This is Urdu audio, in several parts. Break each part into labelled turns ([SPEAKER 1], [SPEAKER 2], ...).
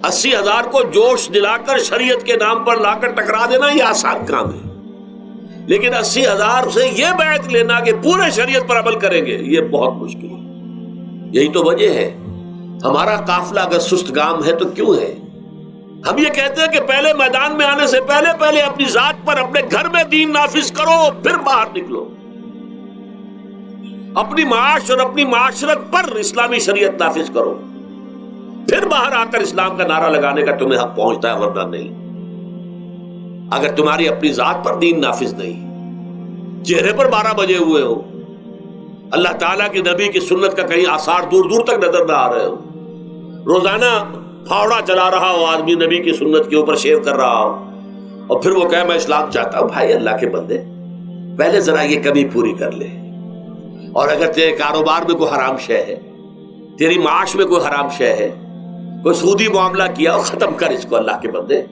[SPEAKER 1] 80,000 کو جوش دلا کر شریعت کے نام پر لا کر ٹکرا دینا یہ آسان کام ہے، لیکن 80,000 سے یہ بیعت لینا کہ پورے شریعت پر عمل کریں گے یہ بہت مشکل ہے۔ یہی تو وجہ ہے ہمارا قافلہ اگر سست گام ہے تو کیوں ہے؟ ہم یہ کہتے ہیں کہ پہلے میدان میں آنے سے پہلے اپنی ذات پر اپنے گھر میں دین نافذ کرو، پھر باہر نکلو، اپنی معاش اور اپنی معاشرت پر اسلامی شریعت نافذ کرو، پھر باہر آ کر اسلام کا نعرہ لگانے کا تمہیں حق پہنچتا ہے، ورنہ نہیں۔ اگر تمہاری اپنی ذات پر دین نافذ نہیں، چہرے پر 12 بجے ہوئے ہو، اللہ تعالیٰ کے نبی کی سنت کا کہیں آثار دور دور تک نظر نہ آ رہے ہو، روزانہ پھاوڑا چلا رہا ہو آدمی نبی کی سنت کے اوپر شیو کر رہا ہو، اور پھر وہ کہے میں اسلام چاہتا ہوں، بھائی اللہ کے بندے پہلے ذرا یہ کمی پوری کر لے۔ اور اگر تیرے کاروبار میں کوئی حرام شے ہے، تیری معاش میں کوئی حرام شے ہے، کوئی سودی معاملہ کیا ہو، ختم کر اس کو اللہ کے بندے،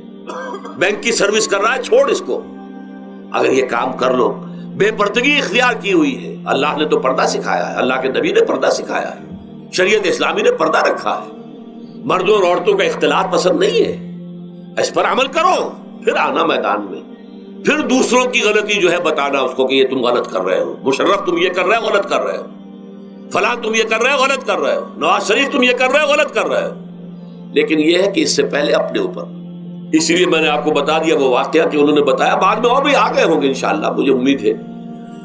[SPEAKER 1] بینک کی سروس کر رہا ہے چھوڑ اس کو، اگر یہ کام کر لو۔ بے پردگی اختیار کی ہوئی ہے، اللہ نے تو پردہ سکھایا ہے، اللہ کے نبی نے پردہ سکھایا ہے، شریعت اسلامی نے پردہ رکھا ہے، مردوں اور عورتوں کا اختلاط پسند نہیں ہے، اس پر عمل کرو، پھر آنا میدان میں، پھر دوسروں کی غلطی جو ہے بتانا اس کو کہ یہ تم غلط کر رہے ہو، مشرف تم یہ کر رہے ہو غلط کر رہے ہو، فلاں تم یہ کر رہے ہو غلط کر رہے ہو، نواز شریف تم یہ کر رہے ہو غلط کر رہے ہو۔ لیکن یہ ہے کہ اس سے پہلے اپنے اوپر، اسی لیے میں نے آپ کو بتا دیا وہ واقعہ کہ انہوں نے بتایا، بعد میں اور بھی آ گئے ہوں گے انشاءاللہ مجھے امید ہے،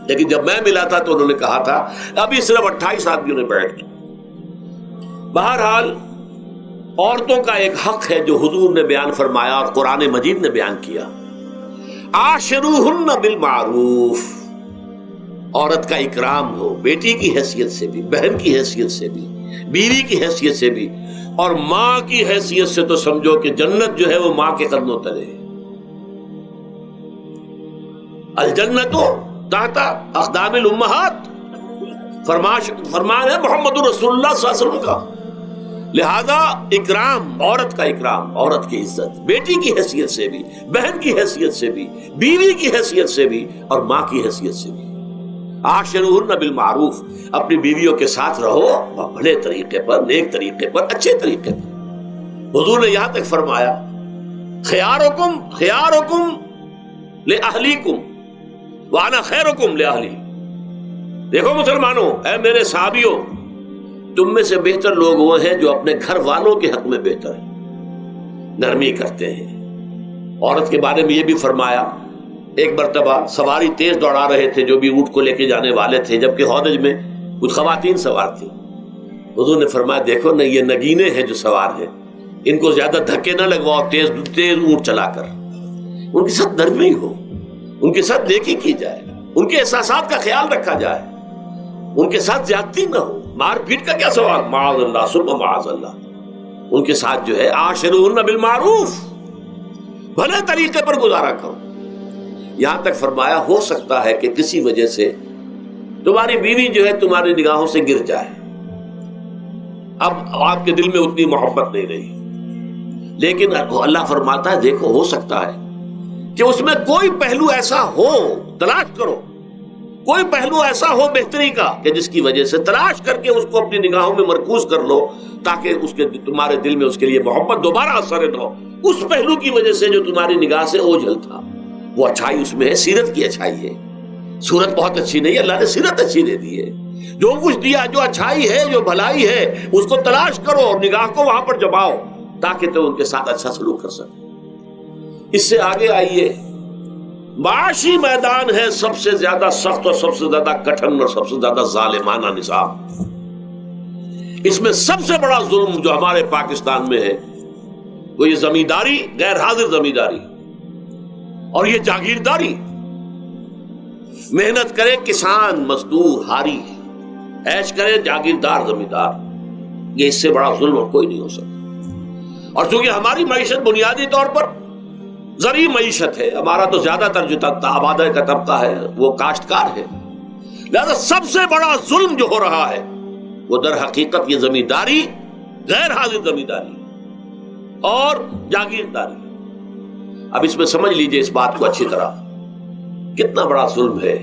[SPEAKER 1] لیکن جب میں ملا تھا تو انہوں نے کہا تھا ابھی صرف 28 آدمیوں نے بیٹھ کی۔ بہرحال عورتوں کا ایک حق ہے جو حضور نے بیان فرمایا اور قرآن مجید نے بیان کیا، عاشروہن بالمعروف، عورت کا اکرام ہو، بیٹی کی حیثیت سے بھی، بہن کی حیثیت سے بھی، بیوی کی حیثیت سے بھی، اور ماں کی حیثیت سے تو سمجھو کہ جنت جو ہے وہ ماں کے قدموں تلے ہے، الجنت تحت اقدام الامہات، فرمان ہے محمد رسول اللہ صلی اللہ علیہ وسلم کا۔ لہذا اکرام، عورت کا اکرام، عورت کی عزت، بیٹی کی حیثیت سے بھی، بہن کی حیثیت سے بھی، بیوی کی حیثیت سے بھی، اور ماں کی حیثیت سے بھی۔ عاشروہن بالمعروف، اپنی بیویوں کے ساتھ رہو بھلے طریقے پر، نیک طریقے پر، اچھے طریقے پر۔ حضور نے یہاں تک فرمایا خیارکم خیارکم لأہلیکم وانا خیرکم لأہلی۔ دیکھو مسلمانوں، اے میرے صحابیوں، تم میں سے بہتر لوگ وہ ہیں جو اپنے گھر والوں کے حق میں بہتر ہیں، نرمی کرتے ہیں۔ عورت کے بارے میں یہ بھی فرمایا، ایک مرتبہ سواری تیز دوڑا رہے تھے جو بھی اونٹ کو لے کے جانے والے تھے، جبکہ ہودج میں کچھ خواتین سوار تھیں۔ حضور نے فرمایا دیکھو نا، یہ نگینے ہیں جو سوار ہیں، ان کو زیادہ دھکے نہ لگواؤ تیز اونٹ چلا کر، ان کے ساتھ نرمی ہو، ان کے ساتھ نیکی کی جائے، ان کے احساسات کا خیال رکھا جائے، ان کے ساتھ زیادتی نہ ہو، مار پیٹ کا کیا سوال، معاذ اللہ ثم معاذ اللہ۔ ان کے ساتھ جو ہے عاشروہن بالمعروف، بھلے طریقے پر گزارا کرو۔ یہاں تک فرمایا ہو سکتا ہے کہ کسی وجہ سے تمہاری بیوی جو ہے تمہاری نگاہوں سے گر جائے، اب آپ کے دل میں اتنی محبت نہیں رہی، لیکن اللہ فرماتا ہے دیکھو ہو سکتا ہے کہ اس میں کوئی پہلو ایسا ہو، تلاش کرو، کوئی پہلو ایسا ہو بہتری کا کہ جس کی وجہ سے تلاش کر کے اس کو اپنی نگاہوں میں مرکوز کر لو، تاکہ اس کے تمہارے دل میں اس کے لیے محبت دوبارہ اثر ہو، اس پہلو کی وجہ سے جو تمہاری نگاہ سے اوجھل تھا۔ وہ اچھائی اس میں ہے، سیرت کی اچھائی ہے، صورت بہت اچھی نہیں ہے، اللہ نے سیرت اچھی دے دی ہے، جو کچھ دیا، جو اچھائی ہے، جو بھلائی ہے، اس کو تلاش کرو اور نگاہ کو وہاں پر جماؤ تاکہ تم ان کے ساتھ اچھا سلوک کر سکو۔ اس سے آگے آئیے، معاشی میدان ہے سب سے زیادہ سخت اور سب سے زیادہ کٹھن اور سب سے زیادہ ظالمانہ نظام۔ اس میں سب سے بڑا ظلم جو ہمارے پاکستان میں ہے وہ یہ زمینداری، غیر حاضر زمینداری، اور یہ جاگیرداری۔ محنت کرے کسان مزدور ہاری، عیش کرے جاگیردار زمیندار، یہ اس سے بڑا ظلم اور کوئی نہیں ہو سکتا۔ اور چونکہ ہماری معیشت بنیادی طور پر زرعی معیشت ہے، ہمارا تو زیادہ تر جو آبادی کا طبقہ ہے وہ کاشتکار ہے، لہذا سب سے بڑا ظلم جو ہو رہا ہے وہ در حقیقت یہ زمینداری، غیر حاضر زمینداری اور جاگیرداری۔ اب اس میں سمجھ لیجئے اس بات کو اچھی طرح، کتنا بڑا ظلم ہے۔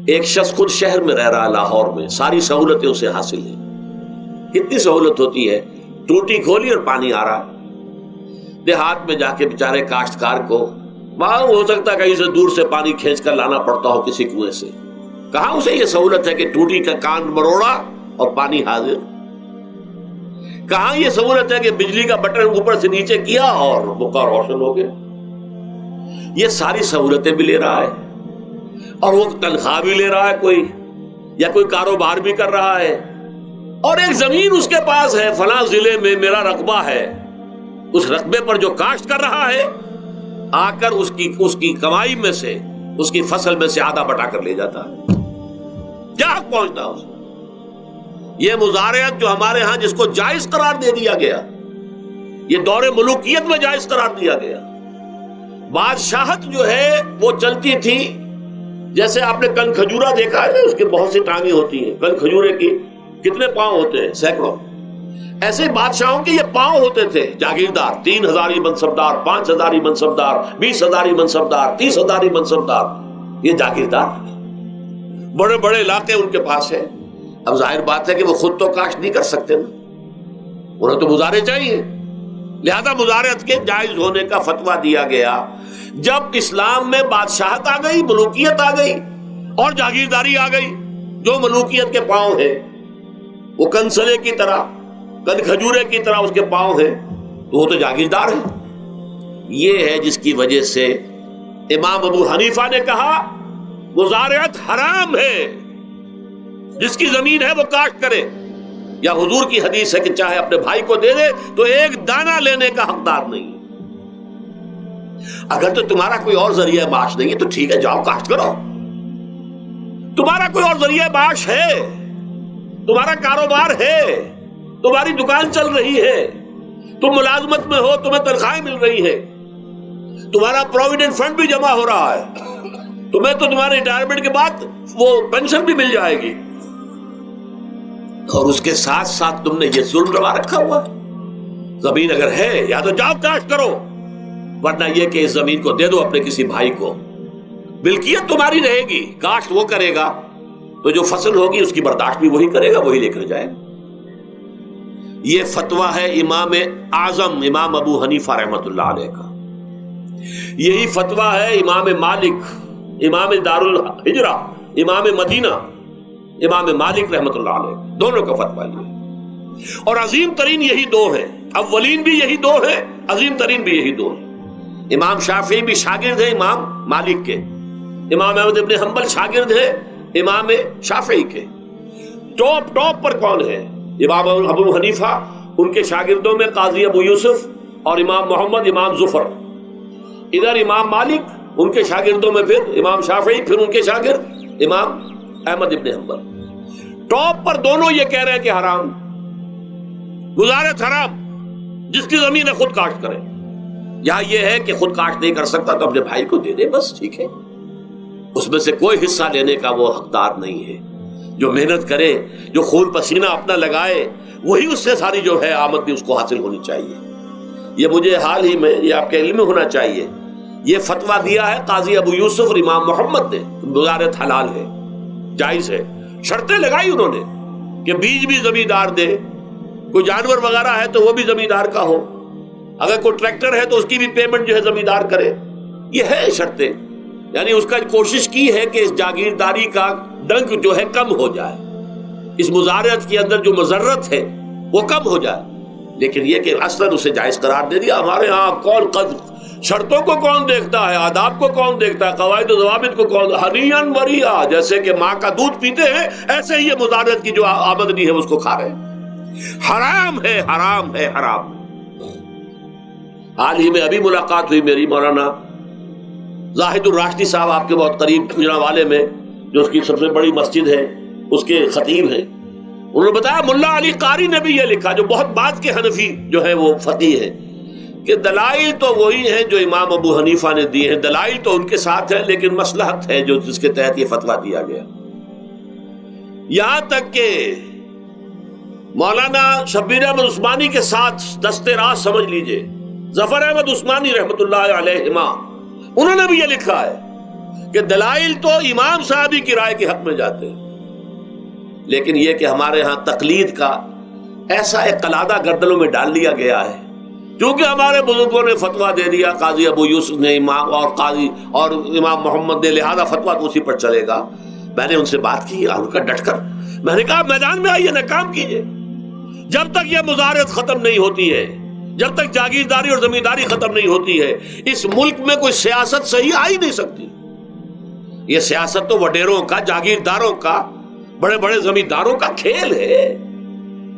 [SPEAKER 1] ایک شخص خود شہر میں رہ رہا ہے، لاہور میں، ساری سہولتیں اسے حاصل ہیں، کتنی سہولت ہوتی ہے، ٹوٹی کھولی اور پانی آ رہا، دیہات میں جا کے بیچارے کاشتکار کو وہاں ہو سکتا ہے کہیں سے دور سے پانی کھینچ کر لانا پڑتا ہو کسی کنویں سے. کہاں اسے یہ سہولت ہے کہ ٹوٹی کا کان مروڑا اور پانی حاضر؟ کہاں یہ سہولت ہے کہ بجلی کا بٹن اوپر سے نیچے کیا اور مکہ روشن ہو گیا؟ یہ ساری سہولتیں بھی لے رہا ہے اور وہ تنخواہ بھی لے رہا ہے کوئی یا کوئی کاروبار بھی کر رہا ہے, اور ایک زمین اس کے پاس ہے, فلاں ضلع میں میرا رقبہ ہے, اس رقبے پر جو کاشت کر رہا ہے آ کر اس کی کمائی میں سے, اس کی فصل میں سے آدھا بٹا کر لے جاتا ہے. کیا حق پہنچتا ہے اسے؟ یہ مزارعت جو ہمارے ہاں جس کو جائز قرار دے دیا گیا, یہ دور ملوکیت میں جائز قرار دیا گیا. بادشاہت جو ہے وہ چلتی تھی جیسے آپ نے کن کھجورا دیکھا ہے نا, اس کے بہت سی ٹانگیں ہوتی ہیں. کن کھجورے کی کتنے پاؤں ہوتے ہیں؟ سینکڑوں. ایسے بادشاہوں کے یہ پاؤں ہوتے تھے. جاگیردار 3000 منصبدار, 5000 منصبدار, 20,000 منصبدار, 30,000 منصبدار, یہ جاگیردار. بڑے بڑے علاقے ان کے پاس ہیں. اب ظاہر بات ہے کہ وہ خود تو کاشت نہیں کر سکتے نا, انہیں تو مزارع چاہیے. لہذا مزارعت کے جائز ہونے کا فتویٰ دیا گیا. جب اسلام میں بادشاہت آ گئی, ملوکیت آ گئی اور جاگیرداری آ گئی, جو ملوکیت کے پاؤں ہیں وہ کنسلے کی طرح, کن کھجورے کی طرح اس کے پاؤں ہیں, تو وہ تو جاگیردار ہے. یہ ہے جس کی وجہ سے امام ابو حنیفہ نے کہا مزارعت حرام ہے, جس کی زمین ہے وہ کاشت کرے. یا حضور کی حدیث ہے کہ چاہے اپنے بھائی کو دے دے تو ایک دانہ لینے کا حقدار نہیں. اگر تو تمہارا کوئی اور ذریعہ معاش نہیں ہے تو ٹھیک ہے, جاؤ کاشت کرو. تمہارا کوئی اور ذریعہ معاش ہے, تمہارا کاروبار ہے, تمہاری دکان چل رہی ہے, تم ملازمت میں ہو, تمہیں تنخواہیں مل رہی ہے, تمہارا پروویڈنٹ فنڈ بھی جمع ہو رہا ہے, تمہیں تو تمہارے ریٹائرمنٹ کے بعد وہ پینشن بھی مل جائے گی, اور اس کے ساتھ ساتھ تم نے یہ ظلم روا رکھا ہوا. زمین اگر ہے یا تو جاؤ کاشت کرو, ورنہ یہ کہ اس زمین کو دے دو اپنے کسی بھائی کو. ملکیت تمہاری رہے گی, کاشت وہ کرے گا تو جو فصل ہوگی اس کی برداشت بھی وہی کرے گا, وہی لے کر جائے. یہ فتویٰ ہے امام اعظم امام ابو حنیفہ رحمۃ اللہ علیہ کا. یہی فتویٰ ہے امام مالک, امام دار الحجرہ, امام مدینہ, امام مالک رحمۃ اللہ علیہ, دونوں کا فتویٰ یہ. اور عظیم ترین یہی دو ہیں, اولین بھی یہی دو ہیں, عظیم ترین بھی یہی دو ہیں. امام شافعی بھی شاگرد ہیں امام مالک کے, امام احمد ابن حنبل شاگرد ہیں امام شافعی کے. ٹاپ پر کون ہے؟ امام ابو حنیفہ, ان کے شاگردوں میں قاضی ابو یوسف اور امام محمد, امام ظفر. ادھر امام مالک, ان کے شاگردوں میں پھر امام شافعی, پھر ان کے شاگرد امام احمد ابن حنبل. ٹاپ پر دونوں یہ کہہ رہے ہیں کہ حرام, مزارعت حرام, جس کی زمین ہے خود کاشت کرے. یہاں یہ ہے کہ خود کاشت نہیں کر سکتا تو اپنے بھائی کو دے دے, بس ٹھیک ہے. اس میں سے کوئی حصہ لینے کا وہ حقدار نہیں ہے. جو محنت کرے, جو خون پسینہ اپنا لگائے, وہی اس سے ساری جو ہے آمد بھی اس کو حاصل ہونی چاہیے. یہ مجھے حال ہی میں, یہ آپ کے علم میں ہونا چاہیے, یہ فتویٰ دیا ہے قاضی ابو یوسف اور امام محمد نے, مزارعت حلال ہے, جائز ہے. شرطیں لگائی انہوں نے کہ بیج بھی زمیندار دے, کوئی جانور وغیرہ ہے تو وہ بھی زمیندار کا ہو, اگر کوئی ٹریکٹر ہے تو اس کی بھی پیمنٹ جو ہے زمیندار کرے. یہ ہے شرطیں, یعنی اس کا کوشش کی ہے کہ اس جاگیرداری کا ڈنک جو ہے کم ہو جائے, اس مزارعت کے اندر جو مضرت ہے وہ کم ہو جائے. لیکن یہ کہ اصلاً اسے جائز قرار دے دیا. ہمارے ہاں کون شرطوں کو کون دیکھتا ہے, آداب کو کون دیکھتا ہے, قواعد و ضوابط کو کون, ہنیئن مریا, جیسے کہ ماں کا دودھ پیتے ہیں ایسے ہی یہ مزارعت کی جو آمدنی ہے اس کو کھا رہے ہیں. حرام ہے, حرام ہے, حرام. حال ہی میں ابھی ملاقات ہوئی میری مولانا زاہد الراشدی صاحب, آپ کے بہت قریب گجرانوالے میں, جو اس کی سب سے بڑی مسجد ہے, اس کے خطیب ہیں. انہوں نے بتایا ملا علی قاری نے بھی یہ لکھا, جو بہت بعد کے حنفی جو ہے وہ فقیہ ہے, کہ دلائل تو وہی ہیں جو امام ابو حنیفہ نے دیے ہیں, دلائل تو ان کے ساتھ ہیں, لیکن مصلحت ہے جو جس کے تحت یہ فتویٰ دیا گیا. یہاں تک کہ مولانا شبیر احمد عثمانی کے ساتھ دستے راست سمجھ لیجئے ظفر احمد عثمانی رحمۃ اللہ علیہما, انہوں نے بھی یہ لکھا ہے کہ دلائل تو امام صاحبی کی رائے کے حق میں جاتے ہیں, لیکن یہ کہ ہمارے ہاں تقلید کا ایسا ایک قلادہ گردنوں میں ڈال لیا گیا ہے چونکہ ہمارے بزرگوں نے فتویٰ دے دیا، قاضی ابو یوسف نے امام اور قاضی اور امام محمد نے، لہذا فتویٰ تو اسی پر چلے گا۔ میں نے ان سے بات کی ان کا ڈٹ کر، میں نے کہا میدان میں آئیے نا، کام کیجیے۔ جب تک یہ مزارعت ختم نہیں ہوتی ہے، جب تک جاگیرداری اور زمینداری ختم نہیں ہوتی ہے، اس ملک میں کوئی سیاست صحیح آ ہی نہیں سکتی۔ یہ سیاست تو وڈیروں کا، جاگیرداروں کا، بڑے بڑے زمینداروں کا کھیل ہے۔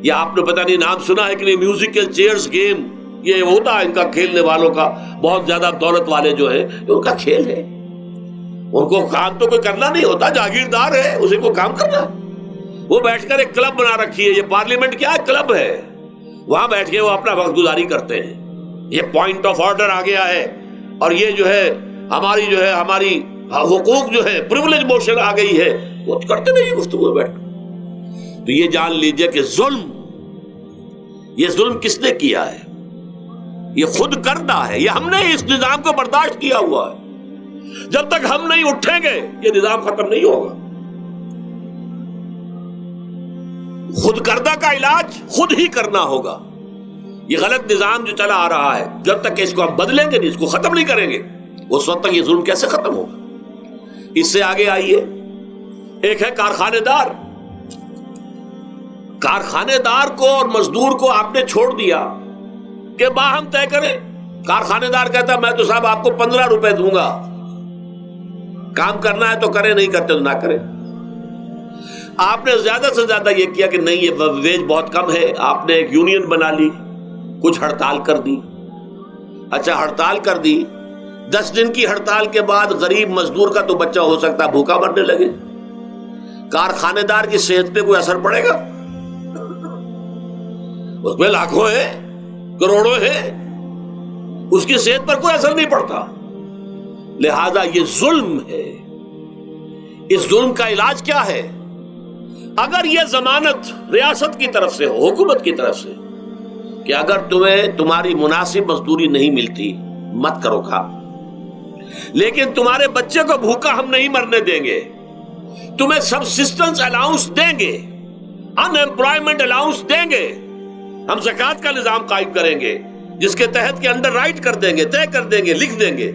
[SPEAKER 1] یہ آپ نے پتہ نہیں نام سنا ہے کہ نہیں، میوزیکل چیئرز گیم، یہ ہوتا ہے ان کا کھیلنے والوں کا، بہت زیادہ دولت والے جو ہیں ان کا کھیل ہے۔ ان کو کام تو کوئی کرنا نہیں ہوتا، جاگیردار ہے اسے کوئی کام کرنا ہے۔ وہ بیٹھ کر ایک کلب بنا رکھی ہے، یہ پارلیمنٹ کیا ہے، کلب ہے، وہاں بیٹھ کے وہ اپنا وقت گزاری کرتے ہیں۔ یہ پوائنٹ آف آرڈر آ گیا ہے، اور یہ جو ہے ہماری حقوق جو ہے، پریولیج موشن آ گئی ہے، وہ کرتے نہیں گفتگو بیٹھ۔ تو یہ جان لیجئے کہ یہ ظلم کس نے کیا ہے؟ یہ خود کردہ ہے، یہ ہم نے اس نظام کو برداشت کیا ہوا ہے۔ جب تک ہم نہیں اٹھیں گے یہ نظام ختم نہیں ہوگا۔ خود کردہ کا علاج خود ہی کرنا ہوگا۔ یہ غلط نظام جو چلا آ رہا ہے، جب تک کہ اس کو ہم بدلیں گے نہیں، اس کو ختم نہیں کریں گے، اس وقت تک یہ ظلم کیسے ختم ہوگا؟ اس سے آگے آئیے، ایک ہے کارخانے دار۔ کارخانے دار کو اور مزدور کو آپ نے چھوڑ دیا کہ باہم طے کریں۔ کارخانے دار کہتا ہے میں تو صاحب آپ کو 15 روپے دوں گا، کام کرنا ہے تو کریں، نہیں کرتے تو نہ کریں۔ آپ نے زیادہ سے زیادہ یہ کیا کہ نہیں، یہ ویج بہت کم ہے، آپ نے ایک یونین بنا لی، کچھ ہڑتال کر دی۔ اچھا ہڑتال کر دی، 10 دن کی ہڑتال کے بعد غریب مزدور کا تو بچہ ہو سکتا ہے بھوکا مرنے لگے، کارخانے دار کی صحت پہ کوئی اثر پڑے گا؟ اس میں لاکھوں ہے، کروڑوں ہے، اس کی صحت پر کوئی اثر نہیں پڑتا۔ لہذا یہ ظلم ہے۔ اس ظلم کا علاج کیا ہے؟ اگر یہ ضمانت ریاست کی طرف سے ہو، حکومت کی طرف سے، کہ اگر تمہیں تمہاری مناسب مزدوری نہیں ملتی مت کرو کام، لیکن تمہارے بچے کو بھوکا ہم نہیں مرنے دیں گے، تمہیں سبسسٹنس الاؤنس دیں گے، ان ایمپلائمنٹ الاؤنس دیں گے، ہم زکوٰۃ کا نظام قائم کریں گے جس کے تحت کے انڈر رائٹ کر دیں گے، طے کر دیں گے، لکھ دیں گے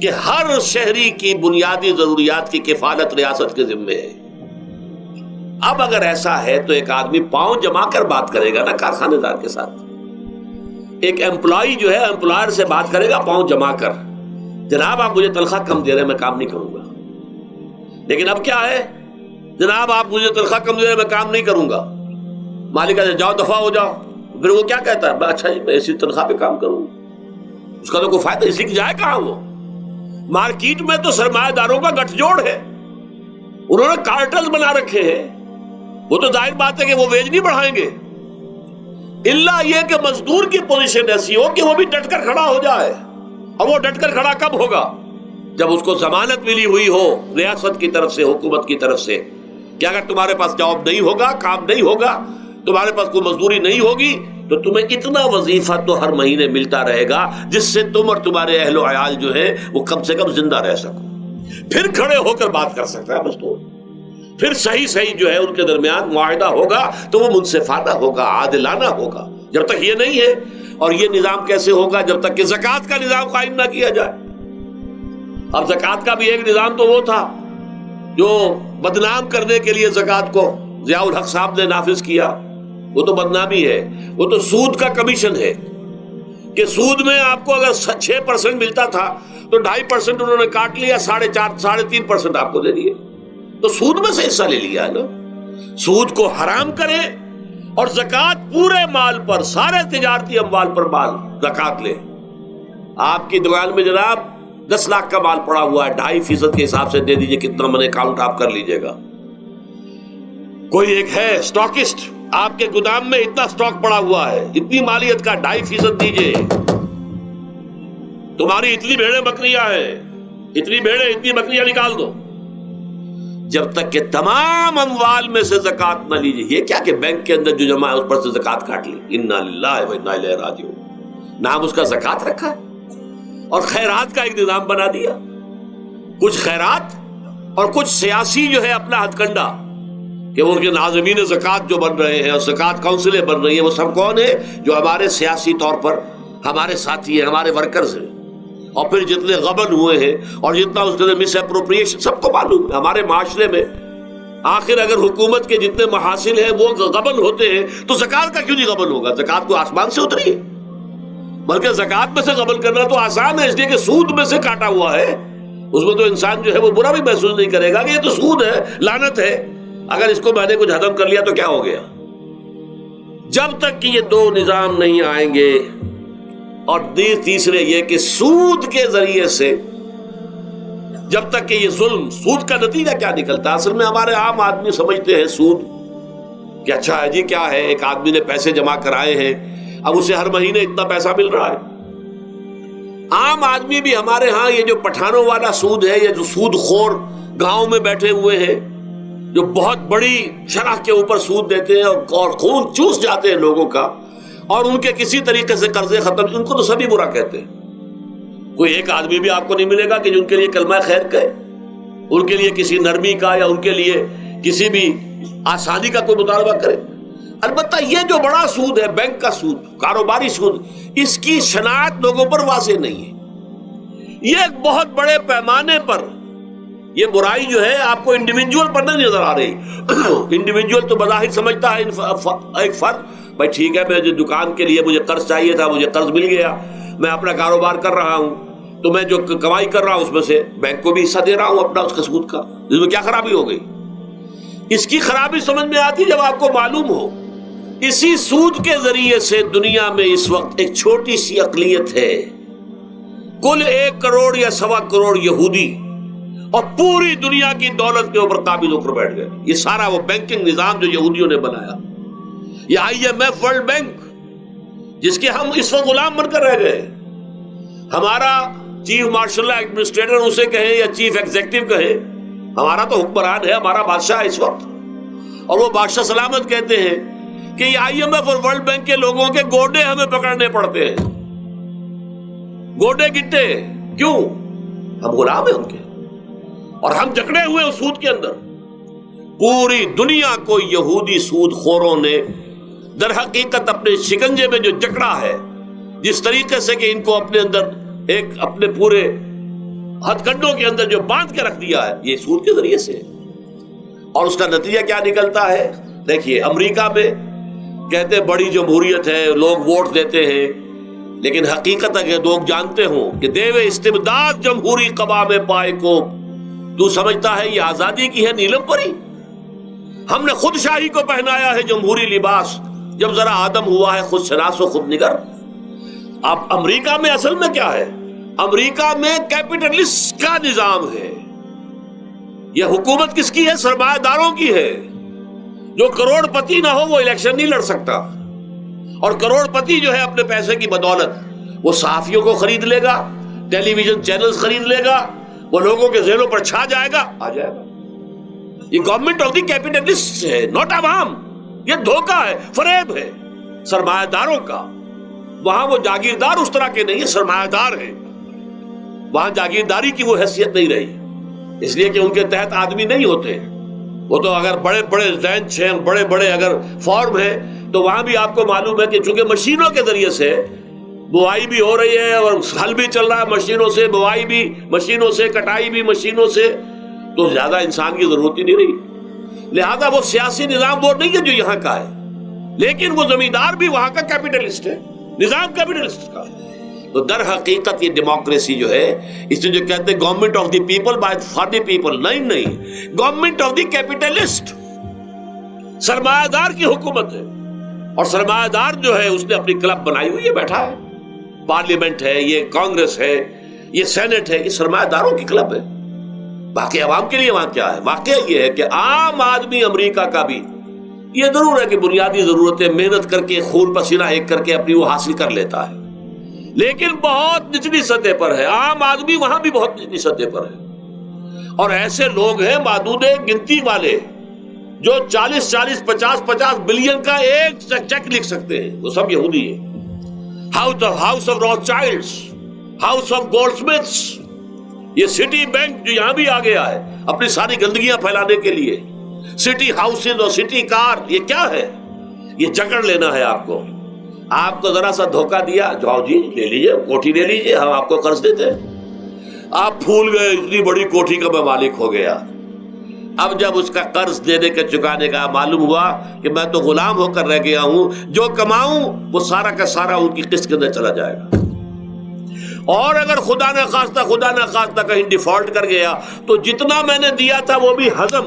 [SPEAKER 1] کہ ہر شہری کی بنیادی ضروریات کی کفالت ریاست کے ذمے ہے۔ اب اگر ایسا ہے تو ایک آدمی پاؤں جما کر بات کرے گا نا کارخانے دار کے ساتھ، ایک امپلائی جو ہے امپلائر سے بات کرے گا پاؤں جما کر، جناب آپ مجھے تنخواہ کم دے رہے ہیں میں کام نہیں کروں گا۔ لیکن اب کیا ہے، جناب آپ مجھے تنخواہ کم دے رہے ہیں میں کام نہیں کروں گا، مالک کہتے جاؤ دفعہ ہو جاؤ۔ پھر وہ کیا کہتا ہے، اچھا جی میں اسی تنخواہ پہ کام کروں، اس کا تو کوئی فائدہ، اسی کی جائے کہاں وہ؟ مارکیٹ میں تو سرمایہ داروں کا گٹھ جوڑ ہے، انہوں نے کارٹلز بنا رکھے ہیں، وہ تو ظاہر بات ہے کہ وہ ویج نہیں بڑھائیں گے، الا یہ کہ مزدور کی پوزیشن ایسی ہو کہ وہ بھی ڈٹ کر کھڑا ہو جائے۔ اور وہ ڈٹ کر کھڑا کب ہوگا؟ جب اس کو ضمانت ملی ہوئی ہو ریاست کی طرف سے، حکومت کی طرف سے، کہ اگر تمہارے پاس جاب نہیں ہوگا، کام نہیں ہوگا، تمہارے پاس کوئی مزدوری نہیں ہوگی، تو تمہیں اتنا وظیفہ تو ہر مہینے ملتا رہے گا جس سے تم اور تمہارے اہل و عیال جو ہے وہ کم سے کم زندہ رہ سکو۔ پھر کھڑے ہو کر بات کر سکتا ہے مزدور، پھر صحیح جو ہے ان کے درمیان معاہدہ ہوگا تو وہ منصفانہ ہوگا، عادلانہ ہوگا۔ جب تک یہ نہیں ہے، اور یہ نظام کیسے ہوگا جب تک کہ زکوٰۃ کا نظام قائم نہ کیا جائے۔ اب زکوٰۃ کا بھی ایک نظام تو وہ تھا جو بدنام کرنے کے لیے زکوٰۃ کو ضیاء الحق صاحب نے نافذ کیا، وہ تو بدنامی ہے، وہ تو سود کا کمیشن ہے، کہ سود میں آپ کو اگر 6% ملتا تھا تو 2.5% انہوں نے کاٹ لیا، 3.5% آپ کو دے دیے، تو سود میں سے حصہ لے لیا ہے نا۔ سود کو حرام کرے اور زکوٰۃ پورے مال پر، سارے تجارتی اموال پر مال زکوٰۃ لے۔ آپ کی دکان میں جناب 10 لاکھ کا مال پڑا ہوا ہے، 2.5% کے حساب سے دے دیجئے، کتنا من اکاؤنٹ آپ کر لیجئے گا۔ کوئی ایک ہے اسٹاکسٹ، آپ کے گودام میں اتنا اسٹاک پڑا ہوا ہے، اتنی مالیت کا 2.5% دیجئے، تمہاری اتنی بھیڑیں بکریاں ہیں، اتنی بھیڑیں اتنی بکریاں نکال دو۔ جب تک کہ تمام اموال میں سے زکوٰۃ نہ لیجیے، یہ کیا کہ بینک کے اندر جو جمع ہے اس پر سے زکوٰۃ کاٹ لی، انا للہ و انا الیہ راجعون، نام اس کا زکوٰۃ رکھا ہے، اور خیرات کا ایک نظام بنا دیا، کچھ خیرات اور کچھ سیاسی جو ہے اپنا ہتھ کنڈا، کہ وہ ان کے ناظمین زکوٰۃ جو بن رہے ہیں اور زکوٰۃ کونسلیں بن رہی ہیں، وہ سب کون ہیں؟ جو ہمارے سیاسی طور پر ہمارے ساتھی ہیں، ہمارے ورکرز ہیں، اور پھر جتنے غبن ہوئے ہیں اور جتنا اس کے مس اپروپریشن سب کو معلوم ہے ہمارے معاشرے میں. آخر اگر حکومت کے جتنے محاصل ہیں وہ غبن ہوتے ہیں تو زکوٰۃ کا کیوں نہیں غبن ہوگا؟ زکوٰۃ کو آسمان سے اتری ہے، بلکہ زکوٰۃ میں سے غبن کرنا تو آسان ہے، اس لیے کہ سود میں سے کاٹا ہوا ہے. اس میں تو انسان جو ہے وہ برا بھی محسوس نہیں کرے گا کہ یہ تو سود ہے، لعنت ہے، اگر اس کو میں نے کچھ ہضم کر لیا تو کیا ہو گیا. جب تک کہ یہ دو نظام نہیں آئیں گے، اور تیسرے یہ کہ سود کے ذریعے سے جب تک کہ یہ ظلم، سود کا نتیجہ کیا نکلتا ہے؟ اصل میں ہمارے عام آدمی سمجھتے ہیں سود کہ اچھا ہے جی، کیا ہے، ایک آدمی نے پیسے جمع کرائے ہیں، اب اسے ہر مہینے اتنا پیسہ مل رہا ہے. عام آدمی بھی ہمارے ہاں یہ جو پٹھانوں والا سود ہے، یہ جو سود خور گاؤں میں بیٹھے ہوئے ہیں جو بہت بڑی شرح کے اوپر سود دیتے ہیں اور خون چوس جاتے ہیں لوگوں کا، اور ان کے کسی طریقے سے قرضے ختم، ان کو تو سبھی برا کہتے ہیں. کوئی ایک آدمی بھی آپ کو نہیں ملے گا کہ جو ان کے لیے کلمہ خیر کہے، ان کے لیے کسی نرمی کا یا ان کے لیے کسی بھی آسانی کا کوئی مطالبہ کرے. البتہ یہ جو بڑا سود ہے، بینک کا سود، کاروباری سود، اس کی شناخت لوگوں پر واضح نہیں ہے. یہ ایک بہت بڑے پیمانے پر یہ برائی جو ہے آپ کو انڈیویجول پر نہیں نظر آ رہی. انڈیویجول تو بظاہر سمجھتا ہے ایک فرد، بھائی ٹھیک ہے، میں جو دکان کے لیے مجھے قرض چاہیے تھا، مجھے قرض مل گیا، میں اپنا کاروبار کر رہا ہوں، تو میں جو کمائی کر رہا ہوں اس میں سے بینک کو بھی حصہ دے رہا ہوں اپنا، اس کا سود کا. اس میں کیا خرابی ہو گئی؟ اس کی خرابی سمجھ میں آتی جب آپ کو معلوم ہو اسی سود کے ذریعے سے دنیا میں اس وقت ایک چھوٹی سی اقلیت ہے، کل 1 کروڑ یا 1.25 کروڑ یہودی، اور پوری دنیا کی دولت کے اوپر قابض ہو کر بیٹھ گئے. یہ سارا وہ بینکنگ نظام جو یہودیوں نے بنایا، یہ IMF ورلڈ بینک جس کے ہم اس وقت غلام بن کر رہ گئے. ہمارا چیف مارشل ایڈمنسٹریٹر اسے کہیں یا چیف ایگزیکٹو کہیں، ہمارا تو حکمران ہے، ہمارا بادشاہ اس وقت، اور وہ بادشاہ سلامت کہتے ہیں کہ یہ IMF اور ورلڈ بینک کے لوگوں کے گوڈے ہمیں پکڑنے پڑتے ہیں، گوڈے گٹے. کیوں؟ ہم غلام ہیں ان کے، اور ہم جکڑے ہوئے اس سود کے اندر. پوری دنیا کو یہودی سود خوروں نے در حقیقت اپنے شکنجے میں جو جکڑا ہے، جس طریقے سے کہ ان کو اپنے اندر ایک اپنے پورے ہتھ کنڈوں کے اندر جو باندھ کے رکھ دیا ہے، یہ سود کے ذریعے سے. اور اس کا نتیجہ کیا نکلتا ہے؟ دیکھیے، امریکہ میں کہتے ہیں بڑی جمہوریت ہے، لوگ ووٹ دیتے ہیں، لیکن حقیقت اگر لوگ جانتے ہوں کہ دیو استبداد جمہوری قوام پائے کو تو سمجھتا ہے یہ آزادی کی ہے نیلم پری. ہم نے خود شاہی کو پہنایا ہے جمہوری لباس، جب ذرا آدم ہوا ہے خود شناس و خود نگر. اب امریکہ میں اصل میں کیا ہے؟ امریکہ میں کیپٹلسٹ کا نظام ہے. یہ حکومت کس کی ہے؟ سرمایہ داروں کی ہے. جو کروڑ پتی نہ ہو وہ الیکشن نہیں لڑ سکتا، اور کروڑ پتی جو ہے اپنے پیسے کی بدولت وہ صحافیوں کو خرید لے گا، ٹیلی ویژن چینلز خرید لے گا، وہ لوگوں کے ذہنوں پر چھا جائے گا، آ جائے گا. یہ گورنمنٹ آف دی کیپٹلسٹ ہے، ناٹ عوام. یہ دھوکہ ہے، فریب ہے سرمایہ داروں کا. وہاں وہ جاگیردار اس طرح کے نہیں ہیں، سرمایہ دار ہیں. وہاں جاگیرداری کی وہ حیثیت نہیں رہی، اس لیے کہ ان کے تحت آدمی نہیں ہوتے. وہ تو اگر بڑے بڑے رینچ ہیں، بڑے بڑے اگر فارم ہیں، تو وہاں بھی آپ کو معلوم ہے کہ چونکہ مشینوں کے ذریعے سے بوائی بھی ہو رہی ہے اور ہل بھی چل رہا ہے مشینوں سے، بوائی بھی مشینوں سے، کٹائی بھی مشینوں سے، تو زیادہ انسان کی ضرورت ہی نہیں رہی. لہذا وہ سیاسی نظام وہ نہیں ہے جو یہاں کا ہے، لیکن وہ زمیندار بھی وہاں کا کیپٹلسٹ ہے، نظام کیپٹلسٹ کا ہے. تو در حقیقت یہ ڈیموکریسی جو ہے، اس میں جو کہتے ہیں government of the people by for the people, نہیں، گورنمنٹ آف دی کیپٹلسٹ، سرمایہ دار کی حکومت ہے. اور سرمایہ دار جو ہے اس نے اپنی کلب بنائی ہوئی ہے، بیٹھا ہے، پارلیمنٹ ہے، یہ کانگریس ہے، یہ سینٹ ہے، یہ سرمایہ داروں کی کلب ہے. باقی عوام کے لیے وہاں کیا ہے؟ واقعہ یہ ہے کہ عام آدمی امریکہ کا بھی یہ ضرور ہے کہ بنیادی ضرورتیں محنت کر کے، خون پسینہ ایک کر کے اپنی وہ حاصل کر لیتا ہے، لیکن بہت نچلی سطح پر ہے. عام آدمی وہاں بھی بہت نچلی سطح پر ہے. اور ایسے لوگ ہیں معدود گنتی والے جو 40 50 بلین کا ایک چیک لکھ سکتے ہیں، وہ سب یہودی ہیں. House of Rothschilds, house of Goldsmiths, یہ سٹی بینک جو یہاں بھی آ گیا ہے اپنی ساری گندگیاں پھیلانے کے لیے، سٹی ہاؤسز اور سٹی کار، یہ کیا ہے؟ یہ جکڑ لینا ہے آپ کو. آپ کو ذرا سا دھوکہ دیا، جاؤ جی لے لیجیے، کوٹھی لے لیجیے، ہم آپ کو قرض دیتے ہیں۔ آپ پھول گئے، اتنی بڑی کوٹھی کا میں مالک ہو گیا۔ اب جب اس کا قرض دینے کے چکانے کا معلوم ہوا کہ میں تو غلام ہو کر رہ گیا ہوں، جو کماؤں وہ سارا کا سارا ان کی قسط کے اندر چلا جائے گا، اور اگر خدا نہ خواستہ کہیں ڈیفالٹ کر گیا تو جتنا میں نے دیا تھا وہ بھی ہضم،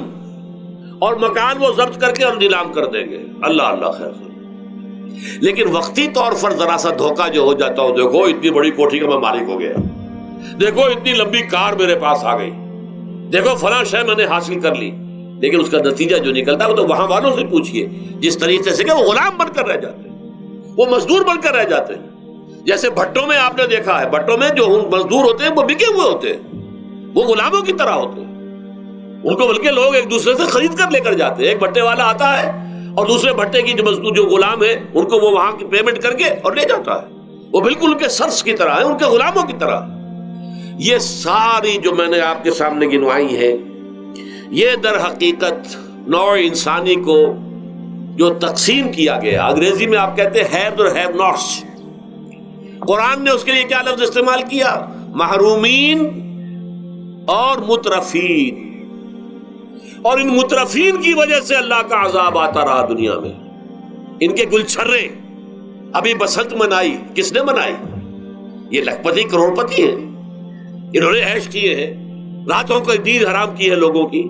[SPEAKER 1] اور مکان وہ ضبط کر کے اور نیلام کر دیں گے۔ اللہ اللہ خیر سے۔ لیکن وقتی طور پر ذرا سا دھوکہ جو ہو جاتا ہوں، دیکھو اتنی بڑی کوٹھی کا میں مالک ہو گیا، دیکھو اتنی لمبی کار میرے پاس آ گئی، دیکھو فلاں شے میں نے حاصل کر لی، لیکن اس کا نتیجہ جو نکلتا ہے وہ تو وہاں والوں سے پوچھئے، جس طریقے سے کہ وہ غلام بن کر رہ جاتے ہیں، وہ مزدور بن کر رہ جاتے ہیں۔ جیسے بھٹوں میں آپ نے دیکھا ہے، بھٹوں میں جو مزدور ہوتے ہیں وہ بکے ہوئے ہوتے ہیں، وہ غلاموں کی طرح ہوتے ہیں، ان کو بلکہ لوگ ایک دوسرے سے خرید کر لے کر جاتے ہیں۔ ایک بھٹے والا آتا ہے اور دوسرے بھٹے کی جو مزدور جو غلام ہے ان کو وہ وہاں کی پیمنٹ کر کے اور لے جاتا ہے، وہ بالکل ان کے سرس کی طرح ہے، ان کے غلاموں کی طرح۔ یہ ساری جو میں نے آپ کے سامنے گنوائی ہے، یہ در حقیقت نوع انسانی کو جو تقسیم کیا گیا، انگریزی میں آپ کہتے ہیں ہیوز اور ہیو ناٹس، قرآن نے اس کے لیے کیا لفظ استعمال کیا؟ محرومین اور مترفین۔ اور ان مترفین کی وجہ سے اللہ کا عذاب آتا رہا دنیا میں۔ ان کے گلچھرے ابھی بسنت منائی، کس نے منائی؟ یہ لکھپتی کروڑ پتی ہیں، انہوں نے عیش کیے ہیں، راتوں کو نیند حرام کی ہے لوگوں کی،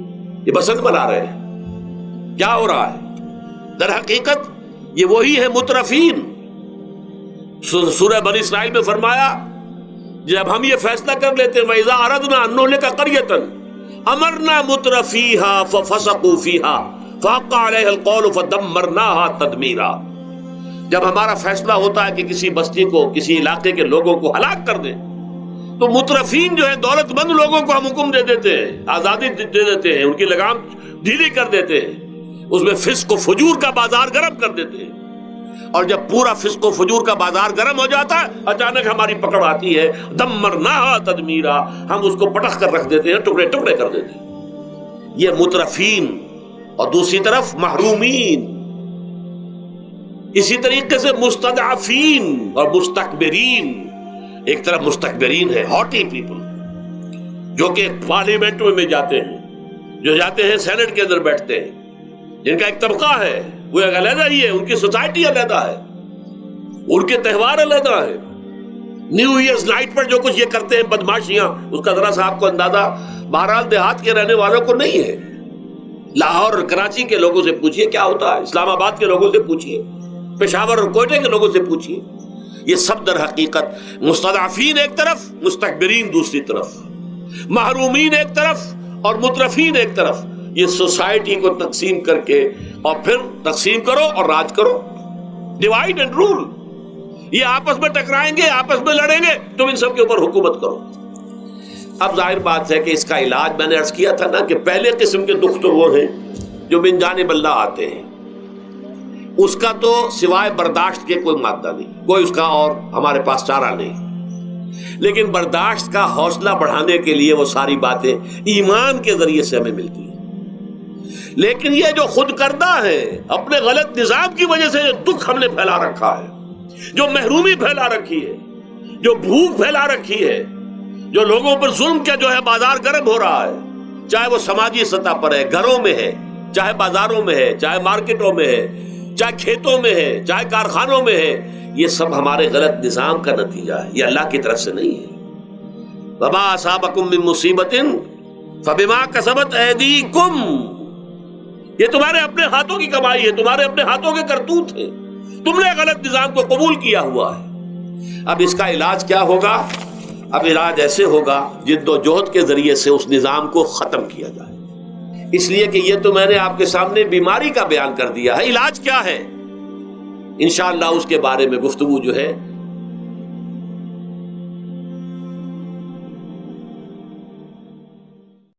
[SPEAKER 1] یہ بسنت منا رہے ہیں۔ کیا ہو رہا ہے؟ در حقیقت یہ وہی ہے مترفین۔ سورہ بنی اسرائیل میں فرمایا جب ہم یہ فیصلہ کر لیتے ہیں وَإِذَا أَرَدْنَا أَن نُهْلِكَ قَرْيَةً أَمَرْنَا مُتْرَفِيهَا فَفَسَقُوا فِيهَا فَحَقَّ عَلَيْهَا الْقَوْلُ فَدَمَّرْنَاهَا تَدْمِيرًا۔ جب ہمارا فیصلہ ہوتا ہے کہ کسی بستی کو، کسی علاقے کے لوگوں کو ہلاک کر دیں، تو مترفین جو ہیں، دولت مند لوگوں کو ہم حکم دے دیتے ہیں، آزادی دے دیتے ہیں، ان کی لگام ڈھیلی کر دیتے ہیں، اس میں فسق و فجور کا بازار گرم کر دیتے ہیں۔ اور جب پورا فسق و فجور کا بازار گرم ہو جاتا ہے، اچانک ہماری پکڑ آتی ہے، دمرناہا تدمیرا، ہم اس کو پٹخ کر رکھ دیتے ہیں، ٹکڑے ٹکڑے کر دیتے ہیں۔ یہ مترفین، اور دوسری طرف محرومین، اسی طریقے سے مستضعفین اور مستکبرین۔ ایک طرف مستکبرین ہے، ہاٹی پیپل، جو کہ پارلیمنٹ میں جاتے ہیں، جو جاتے ہیں سینٹ کے اندر بیٹھتے ہیں، جن کا ایک طبقہ ہے، وہ ایک علیحدہ ہی ہے، ان کی سوسائٹی علیحدہ ہے، ان کے تہوار علیحدہ ہے۔ نیو ایئرز نائٹ پر جو کچھ یہ کرتے ہیں بدماشیاں، اس کا ذرا سا آپ کو اندازہ بہرحال دیہات کے رہنے والوں کو نہیں ہے۔ لاہور اور کراچی کے لوگوں سے پوچھئے کیا ہوتا ہے، اسلام آباد کے لوگوں سے پوچھئے، پشاور اور کوئٹہ کے لوگوں سے پوچھئے۔ یہ سب در حقیقت مستضعفین ایک طرف، مستکبرین دوسری طرف، محرومین ایک طرف اور مترفین ایک طرف، یہ سوسائٹی کو تقسیم کر کے، اور پھر تقسیم کرو اور راج کرو، ڈیوائیڈ اینڈ رول۔ یہ آپس میں ٹکرائیں گے، آپس میں لڑیں گے، تم ان سب کے اوپر حکومت کرو۔ اب ظاہر بات ہے کہ اس کا علاج میں نے عرض کیا تھا نا کہ پہلے قسم کے دکھ تو وہ ہیں جو من جانب اللہ آتے ہیں، اس کا تو سوائے برداشت کے کوئی مادہ نہیں، کوئی اس کا اور ہمارے پاس چارہ نہیں۔ لیکن برداشت کا حوصلہ بڑھانے کے لیے وہ ساری باتیں ایمان کے ذریعے سے ہمیں ملتی ہیں۔ لیکن یہ جو خود کردہ ہے، اپنے غلط نظام کی وجہ سے جو دکھ ہم نے پھیلا رکھا ہے، جو محرومی پھیلا رکھی ہے، جو بھوک پھیلا رکھی ہے، جو لوگوں پر ظلم کا جو ہے بازار گرم ہو رہا ہے، چاہے وہ سماجی سطح پر ہے، گھروں میں ہے، چاہے بازاروں میں ہے، چاہے مارکیٹوں میں ہے، چاہے کھیتوں میں ہے، چاہے کارخانوں میں ہے، یہ سب ہمارے غلط نظام کا نتیجہ ہے، یہ اللہ کی طرف سے نہیں ہے۔ وما اصابکم من مصیبت فبما کسبت ایدیکم، یہ تمہارے اپنے ہاتھوں کی کمائی ہے، تمہارے اپنے ہاتھوں کے کرتوت ہیں، تم نے غلط نظام کو قبول کیا ہوا ہے۔ اب اس کا علاج کیا ہوگا؟ اب علاج ایسے ہوگا جد و جہد کے ذریعے سے اس نظام کو ختم کیا جائے۔ اس لیے کہ یہ تو میں نے آپ کے سامنے بیماری کا بیان کر دیا ہے، علاج کیا ہے انشاءاللہ اس کے بارے میں گفتگو جو ہے